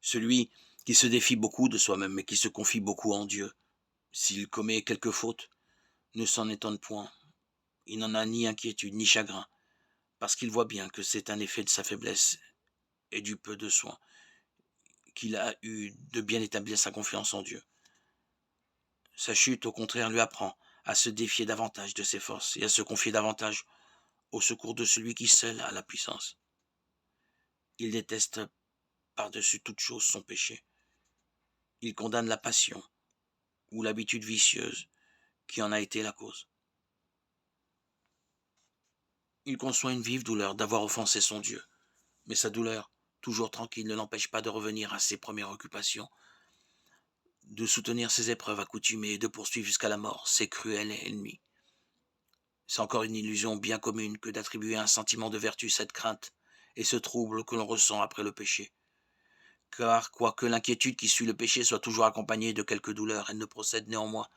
Celui qui se défie beaucoup de soi-même et qui se confie beaucoup en Dieu, s'il commet quelque faute, ne s'en étonne point. Il n'en a ni inquiétude ni chagrin, parce qu'il voit bien que c'est un effet de sa faiblesse et du peu de soin qu'il a eu de bien établir sa confiance en Dieu. Sa chute, au contraire, lui apprend à se défier davantage de ses forces et à se confier davantage au secours de celui qui seul a la puissance. Il déteste par-dessus toute chose son péché. Il condamne la passion ou l'habitude vicieuse qui en a été la cause. Il conçoit une vive douleur d'avoir offensé son Dieu, mais sa douleur, toujours tranquille, ne l'empêche pas de revenir à ses premières occupations, de soutenir ses épreuves accoutumées et de poursuivre jusqu'à la mort ses cruels ennemis. C'est encore une illusion bien commune que d'attribuer à un sentiment de vertu cette crainte et ce trouble que l'on ressent après le péché. Car quoique l'inquiétude qui suit le péché soit toujours accompagnée de quelque douleur, elle ne procède néanmoins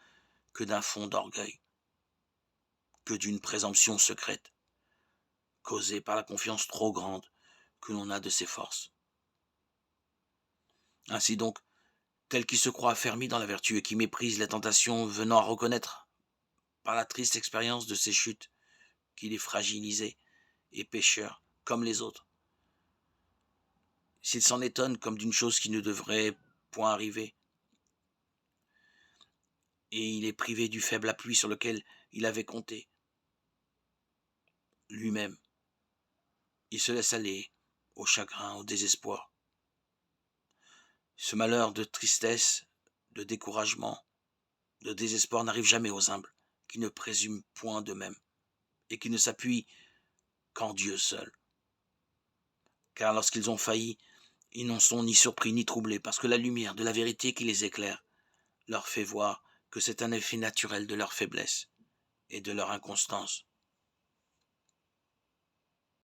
que d'un fond d'orgueil, que d'une présomption secrète, causée par la confiance trop grande que l'on a de ses forces. Ainsi donc, tel qui se croit affermi dans la vertu et qui méprise les tentations venant à reconnaître, par la triste expérience de ses chutes, qu'il est fragilisé et pécheur comme les autres, s'il s'en étonne comme d'une chose qui ne devrait point arriver, et il est privé du faible appui sur lequel il avait compté, lui-même, il se laisse aller au chagrin, au désespoir. Ce malheur de tristesse, de découragement, de désespoir n'arrive jamais aux humbles, qui ne présument point d'eux-mêmes, et qui ne s'appuient qu'en Dieu seul. Car lorsqu'ils ont failli, ils n'en sont ni surpris ni troublés, parce que la lumière de la vérité qui les éclaire leur fait voir que c'est un effet naturel de leur faiblesse et de leur inconstance.